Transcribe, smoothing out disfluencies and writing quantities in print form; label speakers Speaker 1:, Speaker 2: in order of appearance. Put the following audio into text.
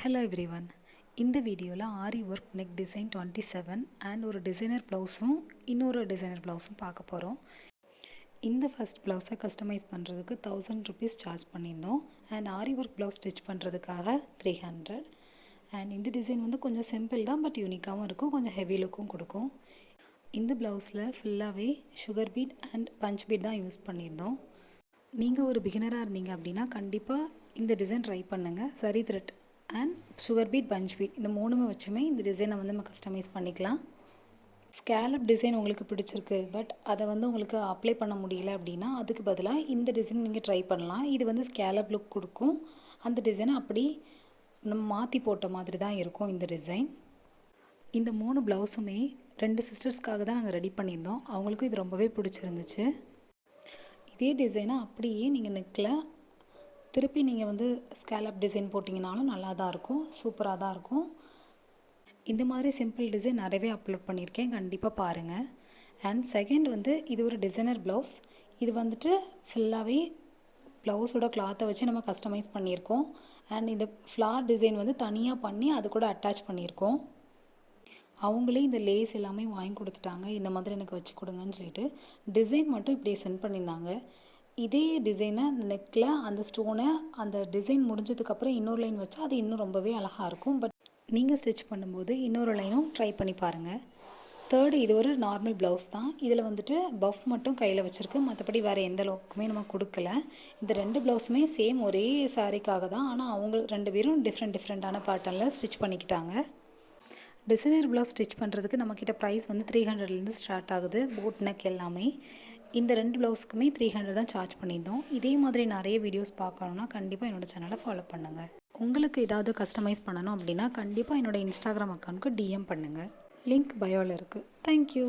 Speaker 1: Hello everyone. இந்த வீடியோவில் ஆரி work neck design 27 and ஒரு டிசைனர் ப்ளவுஸும் இன்னொரு டிசைனர் ப்ளவுஸும் பார்க்க போகிறோம். இந்த ஃபஸ்ட் ப்ளவுஸை கஸ்டமைஸ் பண்ணுறதுக்கு 1000 ருபீஸ் சார்ஜ் பண்ணியிருந்தோம். And aari work blouse stitch பண்ணுறதுக்காக 300. அண்ட் இந்த டிசைன் வந்து கொஞ்சம் சிம்பிள் தான், பட் யூனிக்காகவும் இருக்கும், கொஞ்சம் ஹெவி லுக்கும் கொடுக்கும். இந்த ப்ளவுஸில் ஃபுல்லாகவே sugar bead and punch bead தான் யூஸ் பண்ணியிருந்தோம். நீங்கள் ஒரு பிகினராக இருந்தீங்க அப்படின்னா கண்டிப்பாக இந்த டிசைன் ட்ரை பண்ணுங்கள். சரி thread and sugar bead punch bead இந்த மூணுமே வச்சுமே இந்த டிசைனை வந்து நம்ம கஸ்டமைஸ் பண்ணிக்கலாம். ஸ்கேலப் டிசைன் உங்களுக்கு பிடிச்சிருக்கு, பட் அதை வந்து உங்களுக்கு அப்ளை பண்ண முடியல அப்படின்னா அதுக்கு பதிலாக இந்த டிசைன் நீங்கள் ட்ரை பண்ணலாம். இது வந்து ஸ்கேலப் லுக் கொடுக்கும். அந்த டிசைனை அப்படி நம்ம மாற்றி போட்ட மாதிரி தான் இருக்கும் இந்த டிசைன். இந்த 3 ப்ளவுஸுமே 2 சிஸ்டர்ஸ்க்காக தான் நாங்கள் ரெடி பண்ணியிருந்தோம். அவங்களுக்கும் இது ரொம்பவே பிடிச்சிருந்துச்சு. இதே டிசைனை அப்படியே நீங்கள் நெக்கில் திருப்பி நீங்கள் வந்து ஸ்கேலப் டிசைன் போட்டிங்கனாலும் நல்லா தான் இருக்கும், சூப்பராக தான் இருக்கும். இந்த மாதிரி சிம்பிள் டிசைன் நிறையவே அப்லோட் பண்ணியிருக்கேன், கண்டிப்பாக பாருங்கள். அண்ட் செகண்ட் வந்து இது ஒரு டிசைனர் ப்ளவுஸ். இது வந்துட்டு ஃபுல்லாகவே ப்ளவுஸோட கிளாத்தை வச்சு நம்ம கஸ்டமைஸ் பண்ணியிருக்கோம். அண்ட் இந்த ஃப்ளார் டிசைன் வந்து தனியாக பண்ணி அது கூட அட்டாச் பண்ணியிருக்கோம். அவங்களே இந்த லேஸ் எல்லாமே வாங்கி கொடுத்துட்டாங்க, இந்த மாதிரி எனக்கு வச்சு கொடுங்கன்னு சொல்லிட்டு. டிசைன் மட்டும் இப்படி சென்ட் பண்ணியிருந்தாங்க. இதே டிசைனை நெக்கில் அந்த ஸ்டோனை அந்த டிசைன் முடிஞ்சதுக்கப்புறம் இன்னொரு லைன் வச்சா அது இன்னும் ரொம்பவே அழகாக இருக்கும். பட் நீங்கள் ஸ்டிச் பண்ணும்போது இன்னொரு லைனும் ட்ரை பண்ணி பாருங்கள். தேர்டு, இது ஒரு நார்மல் ப்ளவுஸ் தான். இதில் வந்துட்டு பஃப் மட்டும் கையில் வச்சுருக்கு, மற்றபடி வேறு எந்த அளவுக்குமே நம்ம கொடுக்கல. இந்த 2 ப்ளவுஸுமே சேம் ஒரே சாரீக்காக தான், ஆனால் அவங்க 2 பேரும் டிஃப்ரெண்ட்டான பேட்டர்னில் ஸ்டிச் பண்ணிக்கிட்டாங்க. டிசைனர் ப்ளவுஸ் ஸ்டிச் பண்ணுறதுக்கு நம்மக்கிட்ட ப்ரைஸ் வந்து 300லேருந்து ஸ்டார்ட் ஆகுது, போட் நெக் எல்லாமே. இந்த 2 ப்ளவுஸுக்குமே 300 தான் சார்ஜ் பண்ணியிருந்தோம். இதே மாதிரி நிறைய வீடியோஸ் பார்க்கணுன்னா கண்டிப்பாக என்னோடய சேனலை ஃபாலோ பண்ணுங்கள். உங்களுக்கு ஏதாவது கஸ்டமைஸ் பண்ணணும் அப்படின்னா கண்டிப்பாக என்னோடய இன்ஸ்டாகிராம் அக்கௌண்ட்க்கு டிஎம் பண்ணுங்கள். லிங்க் பயோவில் இருக்குது. தேங்க்யூ.